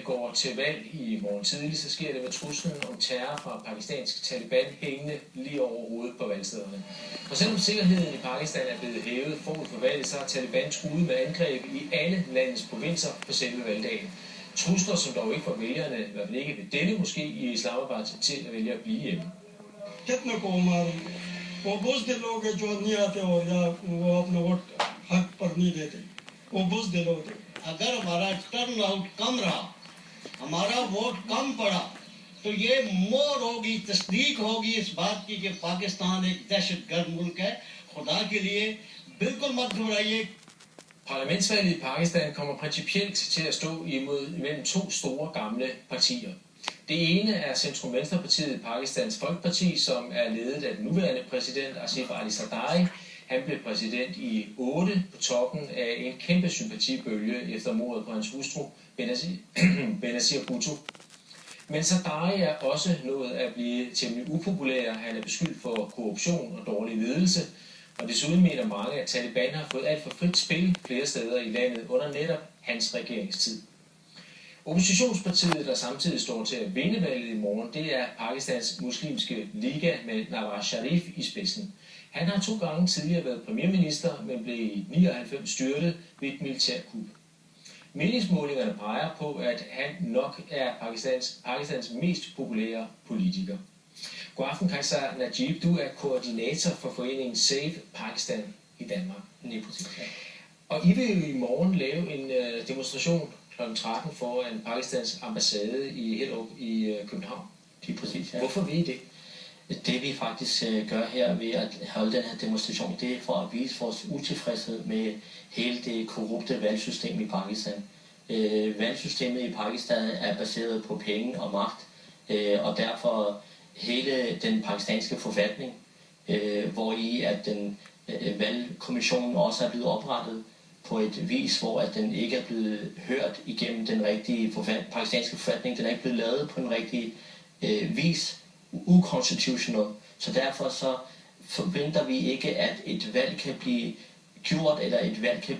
går til valg i morgen tidlig, så sker det med truslen om terror fra pakistansk Taliban hængende lige over hovedet på valgstederne. Og selvom sikkerheden i Pakistan er blevet hævet forud for valget, så har Taliban truet med angreb i alle landets provinser på selve valgdagen. Trusler, som dog ikke får vælgerne, i hvert fald ikke ved denne måske i Islamabad, til at vælge at blive hjemme. कितने को मारेंगे वो बुज़दिल लोग हैं जो नहीं आते हो या वो अपना वोट हक पर नहीं देते वो बुज़दिल होते अगर हमारा टर्न आउट कम रहा हमारा वोट कम पड़ा तो ये मोर होगी तस्दीक होगी इस बात की कि पाकिस्तान एक दहशतगर्द मुल्क है खुदा के लिए बिल्कुल मत घबराइए. Parlamentsvalget i Pakistan kommer principielt til at stå imellem to store gamle partier. Det ene er centrum-venstrepartiet Pakistans Folkeparti, som er ledet af den nuværende præsident Asif Ali Zardari. Han blev præsident i 8 på toppen af en kæmpe sympatibølge efter mordet på hans hustru Benazir Bhutto. Men Zardari er også nået at blive temmelig upopulær. Han er beskyldt for korruption og dårlig ledelse. Og desuden mener mange, at Taliban har fået alt for frit spil flere steder i landet under netop hans regeringstid. Oppositionspartiet, der samtidig står til at vinde valget i morgen, det er Pakistans muslimske liga med Nawaz Sharif i spidsen. Han har 2 gange tidligere været premierminister, men blev i 99 styrtet ved et militærkup. Meningsmålingerne peger på, at han nok er Pakistans mest populære politiker. God aften, Kajsar Najib. Du er koordinator for foreningen Save Pakistan i Danmark. Og I vil jo i morgen lave en demonstration kl. 13 foran Pakistans ambassade i Hellerup i København. Det er præcis, ja. Hvorfor vil I det? Det vi faktisk gør her ved at holde den her demonstration, det er for at vise vores utilfredshed med hele det korrupte valgsystem i Pakistan. Valgsystemet i Pakistan er baseret på penge og magt, og derfor hele den pakistanske forfatning, hvor i at den valgkommissionen også er blevet oprettet på et vis, hvor at den ikke er blevet hørt igennem den rigtige pakistanske forfatning. Den er ikke blevet lavet på en rigtig vis, uconstitutional. Så derfor så forventer vi ikke, at et valg kan blive gjort, eller et valg kan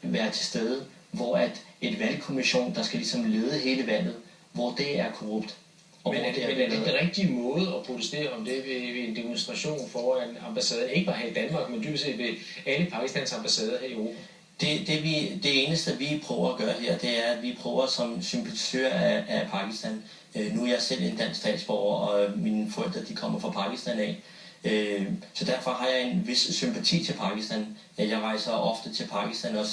være til stede, hvor at et valgkommission, der skal ligesom lede hele valget, hvor det er korrupt. Men er det den rigtige måde at protestere om det ved en demonstration foran ambassaden, ikke bare her i Danmark, men dybest set ved alle Pakistans ambassader her i Europa? Det eneste, vi prøver at gøre her, det er, at vi prøver som sympatisør af Pakistan. Nu er jeg selv en dansk statsborger, og mine forældre de kommer fra Pakistan af. Så derfor har jeg en vis sympati til Pakistan. Jeg rejser ofte til Pakistan og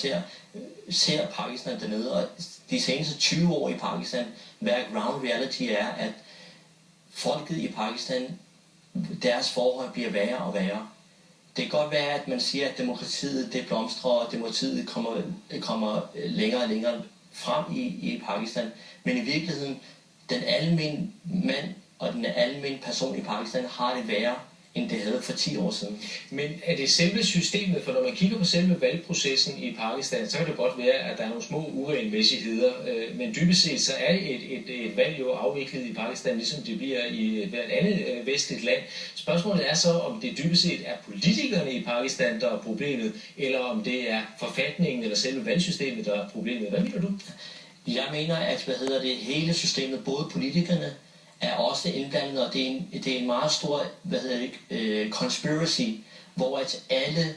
ser Pakistan dernede. Og de seneste 20 år i Pakistan, ground reality er, at folket i Pakistan, deres forhold bliver værre og værre. Det kan godt være, at man siger, at demokratiet det blomstrer, og demokratiet kommer længere og længere frem i Pakistan. Men i virkeligheden, den almindelige mand og den almindelige person i Pakistan har det værre, end det havde for 10 år siden. Men er det selve systemet, for når man kigger på selve valgprocessen i Pakistan, så kan det godt være, at der er nogle små uregelmæssigheder, men dybest set så er et valg jo afviklet i Pakistan, ligesom det bliver i hvert andet vestligt land. Spørgsmålet er så, om det dybest set er politikerne i Pakistan, der er problemet, eller om det er forfatningen eller selve valgsystemet, der er problemet. Hvad mener du? Jeg mener, at hele systemet, både politikerne, er også indblandet, og det er en meget stor conspiracy, hvor at alle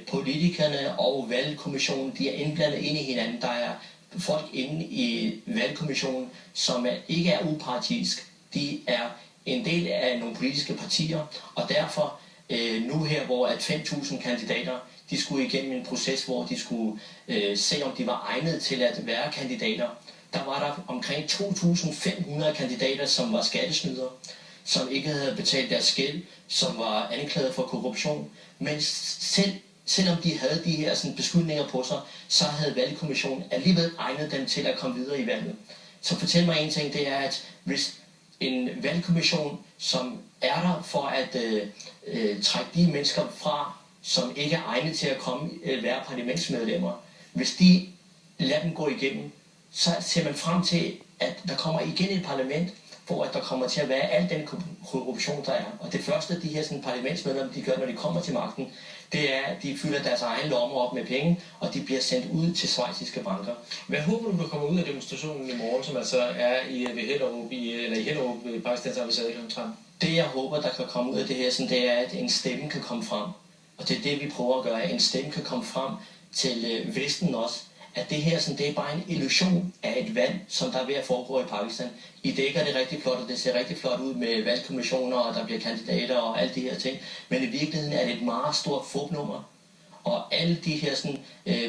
politikerne og valgkommissionen, de er indblandet ind i hinanden. Der er folk inde i valgkommissionen, som ikke er upartisk. De er en del af nogle politiske partier, og derfor nu her, hvor at 5.000 kandidater, de skulle igennem en proces, hvor de skulle se, om de var egnet til at være kandidater. Der var der omkring 2.500 kandidater, som var skattesnydere, som ikke havde betalt deres gæld, som var anklaget for korruption. Men selvom de havde de her beskyldninger på sig, så havde valgkommissionen alligevel egnet dem til at komme videre i valget. Så fortæl mig en ting, det er, at hvis en valgkommission, som er der for at trække de mennesker fra, som ikke er egnet til at være parlamentsmedlemmer, hvis de lader dem gå igennem, så ser man frem til, at der kommer igen et parlament, hvor at der kommer til at være al den korruption, der er. Og det første, de her sådan, parlamentsmedlemmer, de gør, når de kommer til magten, det er, at de fylder deres egen lommer op med penge, og de bliver sendt ud til schweiziske banker. Hvad håber du, der kommer ud af demonstrationen i morgen, som altså er i Hellerup ved Pakistans ambassade kl. 13? Det, jeg håber, der kan komme ud af det her, sådan, det er, at en stemme kan komme frem. Og det er det, vi prøver at gøre, at en stemme kan komme frem til Vesten også. At det her, sådan, det er bare en illusion af et valg, som der er ved at foregå i Pakistan. I dækker det rigtig flot, og det ser rigtig flot ud med valgkommissioner, og der bliver kandidater og alle de her ting. Men i virkeligheden er det et meget stort fupnummer. Og alle de her sådan,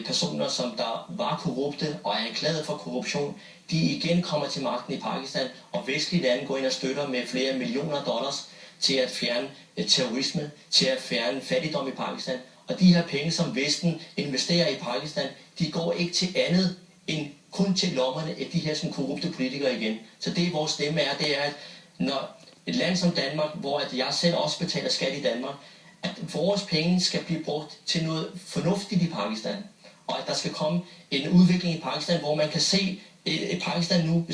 personer, som der var korrupte og er anklaget for korruption, de igen kommer til magten i Pakistan, og vestlige lande går ind og støtter med flere millioner dollars til at fjerne terrorisme, til at fjerne fattigdom i Pakistan. Og de her penge, som Vesten investerer i Pakistan, de går ikke til andet end kun til lommerne af de her sådan, korrupte politikere igen. Så det vores stemme er, det er, at når et land som Danmark, hvor at jeg selv også betaler skat i Danmark, at vores penge skal blive brugt til noget fornuftigt i Pakistan. Og at der skal komme en udvikling i Pakistan, hvor man kan se Pakistan nu,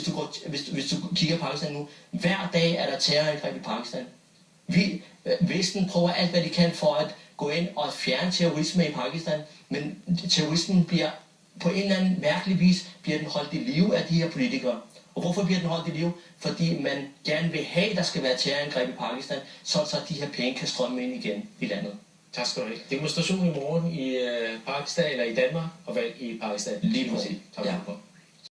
hvis du kigger Pakistan nu, hver dag er der terrorangreb i Pakistan. Vesten prøver alt, hvad de kan for at gå ind og fjerne terrorisme i Pakistan, men terrorismen bliver på en eller anden mærkelig vis bliver den holdt i live af de her politikere. Og hvorfor bliver den holdt i live? Fordi man gerne vil have, at der skal være terrorangreb i Pakistan, så de her penge kan strømme ind igen i landet. Tak skal du have. Demonstration i morgen i Pakistan eller i Danmark og valg i Pakistan. Lige præcis. Tak for det.